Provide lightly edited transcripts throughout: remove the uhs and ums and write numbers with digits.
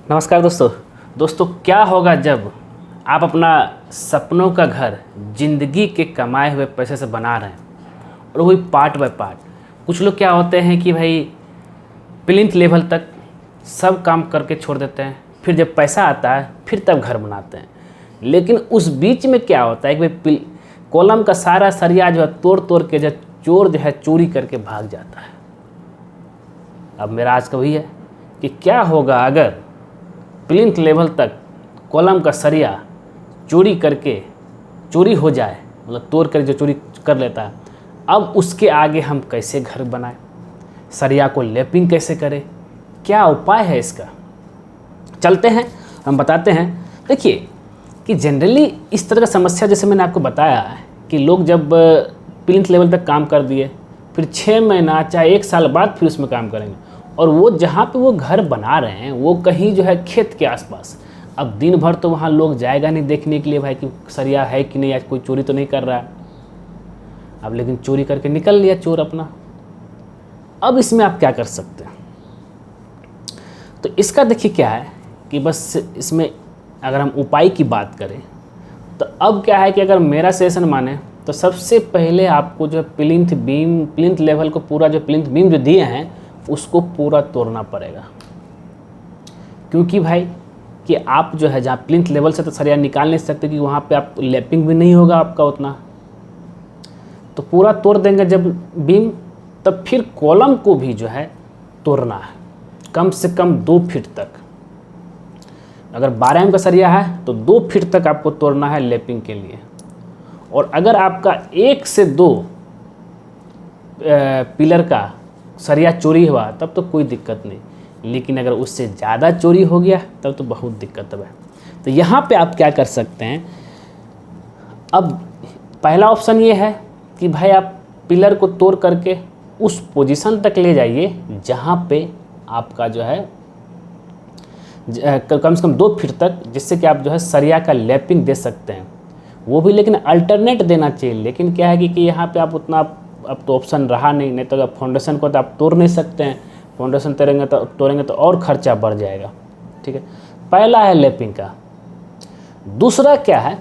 नमस्कार दोस्तों क्या होगा जब आप अपना सपनों का घर ज़िंदगी के कमाए हुए पैसे से बना रहे हैं और वही पार्ट बाय पार्ट। कुछ लोग क्या होते हैं कि भाई प्लिंथ लेवल तक सब काम करके छोड़ देते हैं, फिर जब पैसा आता है फिर तब घर बनाते हैं। लेकिन उस बीच में क्या होता है कि भाई कॉलम का सारा सरिया जो है तोड़ तोड़ के जो चोर जो है चोरी करके भाग जाता है। अब मेरा आज का वही है कि क्या होगा अगर प्लिंथ लेवल तक कॉलम का सरिया चोरी हो जाए, मतलब तोड़ कर जो चोरी कर लेता है। अब उसके आगे हम कैसे घर बनाएं, सरिया को लैपिंग कैसे करें, क्या उपाय है इसका, चलते हैं हम बताते हैं। देखिए कि जनरली इस तरह का समस्या जैसे मैंने आपको बताया है कि लोग जब प्लिंथ लेवल तक काम कर दिए फिर 6 महीना चाहे 1 साल बाद फिर उसमें काम करेंगे, और वो जहाँ पे वो घर बना रहे हैं वो कहीं जो है खेत के आसपास। अब दिन भर तो वहाँ लोग जाएगा नहीं देखने के लिए भाई कि सरिया है कि नहीं, या कोई चोरी तो नहीं कर रहा है। अब लेकिन चोरी करके निकल लिया चोर अपना। अब इसमें आप क्या कर सकते हैं, तो इसका देखिए क्या है कि बस इसमें अगर हम उपाय की बात करें तो अब क्या है कि अगर मेरा सजेशन माने तो सबसे पहले आपको जो प्लिंथ लेवल को पूरा जो प्लिंथ बीम जो दिए हैं उसको पूरा तोड़ना पड़ेगा। क्योंकि भाई कि आप जो है जहाँ प्लिंथ लेवल से तो सरिया निकाल नहीं सकते कि वहाँ पे आप लैपिंग भी नहीं होगा आपका उतना, तो पूरा तोड़ देंगे जब बीम, तब फिर कॉलम को भी जो है तोड़ना है कम से कम 2 फीट तक। अगर 12 एम का सरिया है तो 2 फीट तक आपको तोड़ना है लैपिंग के लिए। और अगर आपका 1 से 2 पिलर का सरिया चोरी हुआ तब तो कोई दिक्कत नहीं, लेकिन अगर उससे ज़्यादा चोरी हो गया तब तो बहुत दिक्कत है। तो यहाँ पे आप क्या कर सकते हैं, अब पहला ऑप्शन ये है कि भाई आप पिलर को तोड़ करके उस पोजीशन तक ले जाइए जहाँ पे आपका जो है कम से कम 2 फीट तक, जिससे कि आप जो है सरिया का लैपिंग दे सकते हैं। वो भी लेकिन अल्टरनेट देना चाहिए। लेकिन क्या है कि यहाँ पे आप उतना अब तो ऑप्शन रहा नहीं तो अगर फाउंडेशन को तो आप तोड़ नहीं सकते हैं, फाउंडेशन तोड़ेंगे तो और ख़र्चा बढ़ जाएगा। ठीक है, पहला है लैपिंग का। दूसरा क्या है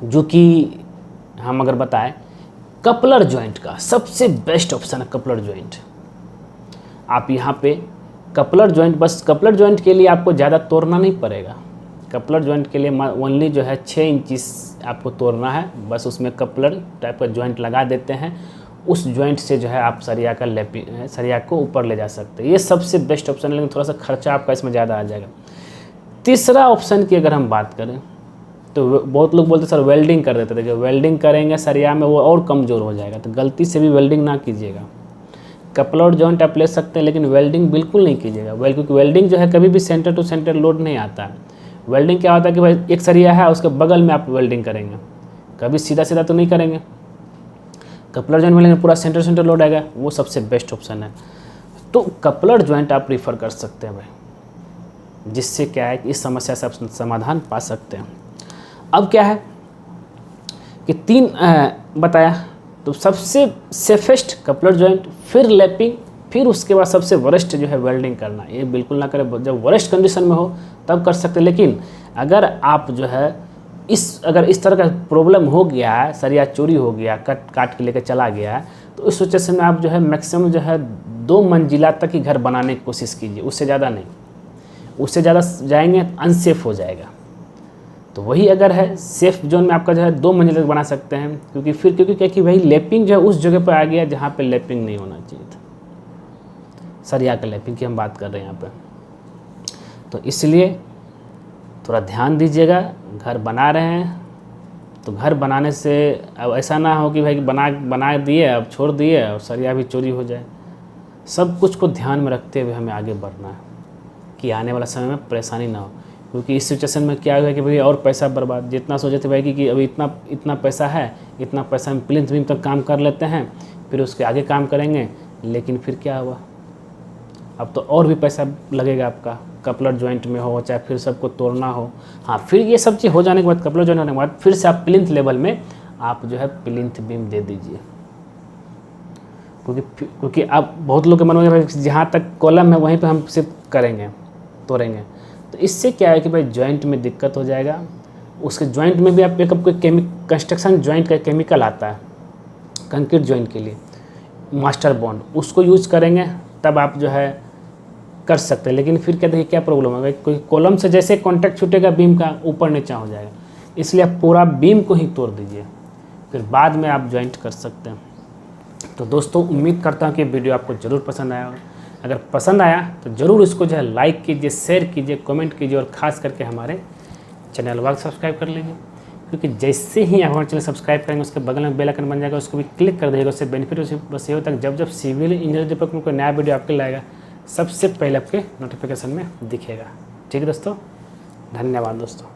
जो कि हम अगर बताएं, कपलर जॉइंट का सबसे बेस्ट ऑप्शन है कपलर जॉइंट। आप यहाँ पे कपलर जॉइंट, बस कपलर जॉइंट के लिए आपको ज़्यादा तोड़ना नहीं पड़ेगा। कपलर जॉइंट के लिए ओनली जो है 6 इंच आपको तोड़ना है, बस उसमें कपलर टाइप का जॉइंट लगा देते हैं। उस जॉइंट से जो है आप सरिया को ऊपर ले जा सकते हैं। ये सबसे बेस्ट ऑप्शन है, लेकिन थोड़ा सा खर्चा आपका इसमें ज़्यादा आ जाएगा। तीसरा ऑप्शन की अगर हम बात करें तो बहुत लोग बोलते सर वेल्डिंग कर देते थे, वेल्डिंग करेंगे सरिया में वो और कमज़ोर हो जाएगा, तो गलती से भी वेल्डिंग ना कीजिएगा। कपलर जॉइंट आप ले सकते हैं लेकिन वेल्डिंग बिल्कुल नहीं कीजिएगा, क्योंकि वेल्डिंग जो है कभी भी सेंटर टू सेंटर लोड नहीं आता है। वेल्डिंग क्या होता है कि भाई एक सरिया है उसके बगल में आप वेल्डिंग करेंगे, कभी सीधा सीधा तो नहीं करेंगे। कपलर जॉइंट में पूरा सेंटर लोड आएगा, वो सबसे बेस्ट ऑप्शन है। तो कपलर जॉइंट आप प्रीफर कर सकते हैं भाई, जिससे क्या है कि इस समस्या से आप समाधान पा सकते हैं। अब क्या है कि 3 बताया, तो सबसे सेफेस्ट कपलर जॉइंट, फिर लैपिंग, फिर उसके बाद सबसे वरिष्ठ जो है वेल्डिंग करना। ये बिल्कुल ना करें, जब वरिष्ठ कंडीशन में हो तब कर सकते हैं। लेकिन अगर आप जो है अगर इस तरह का प्रॉब्लम हो गया है, सरिया चोरी हो गया, काट के लेकर चला गया है, तो उस सिचुएशन में आप जो है मैक्सिमम जो है 2 मंजिला तक ही घर बनाने की कोशिश कीजिए, उससे ज़्यादा नहीं। उससे ज़्यादा जाएंगे अनसेफ हो जाएगा। तो वही अगर है सेफ जोन में आपका जो है 2 मंजिल तक बना सकते हैं, क्योंकि भाई लैपिंग जो है उस जगह पर आ गया जहाँ पे लैपिंग नहीं होना चाहिए था। सरिया का लैपिंग की हम बात कर रहे हैं यहाँ पे, तो इसलिए थोड़ा ध्यान दीजिएगा। घर बना रहे हैं तो घर बनाने से अब ऐसा ना हो कि भाई बना दिए अब छोड़ दिए और सरिया भी चोरी हो जाए। सब कुछ को ध्यान में रखते हुए हमें आगे बढ़ना है कि आने वाला समय में परेशानी ना हो। क्योंकि इस सिचुएशन में क्या हुआ कि भाई और पैसा बर्बाद, जितना सोचे थे भाई कि अभी इतना पैसा है, इतना पैसा हम प्लिंथ बीम तक काम कर लेते हैं, फिर उसके आगे काम करेंगे, लेकिन फिर क्या हुआ, अब तो और भी पैसा लगेगा आपका, कपलर जॉइंट में हो चाहे फिर सबको तोड़ना हो। हाँ, फिर ये सब चीज़ हो जाने के बाद, कपलर जॉइंट होने के बाद फिर से आप प्लिंथ लेवल में आप जो है प्लिंथ बीम दे दीजिए। क्योंकि अब बहुत लोग के मन में जहाँ तक कॉलम है वहीं पे हम सिर्फ करेंगे, तोड़ेंगे। तो इससे क्या है कि भाई जॉइंट में दिक्कत हो जाएगा। उसके जॉइंट में भी आप एक कोई कंस्ट्रक्शन जॉइंट का केमिकल आता है कंक्रीट जॉइंट के लिए, मास्टर बॉन्ड, उसको यूज करेंगे तब आप जो है कर सकते हैं। लेकिन फिर क्या देखिए क्या प्रॉब्लम होगा, कोई कॉलम से जैसे कॉन्टैक्ट छूटेगा बीम का ऊपर नीचा हो जाएगा, इसलिए आप पूरा बीम को ही तोड़ दीजिए, फिर बाद में आप जॉइंट कर सकते हैं। तो दोस्तों उम्मीद करता हूँ कि वीडियो आपको ज़रूर पसंद आया होगा। अगर पसंद आया तो ज़रूर इसको जो है लाइक कीजिए, शेयर कीजिए, कमेंट कीजिए और ख़ास करके हमारे चैनल को सब्सक्राइब कर लीजिए, क्योंकि जैसे ही आप हमारे चैनल सब्सक्राइब करेंगे उसके बगल में बेल आइकन बन जाएगा, उसको भी क्लिक कर दीजिएगा। उससे बेनिफिट बस ये होता है जब सिविल इंजीनियर पर कोई नया वीडियो आपके लाएगा सबसे पहले आपके नोटिफिकेशन में दिखेगा। ठीक है दोस्तों, धन्यवाद दोस्तों।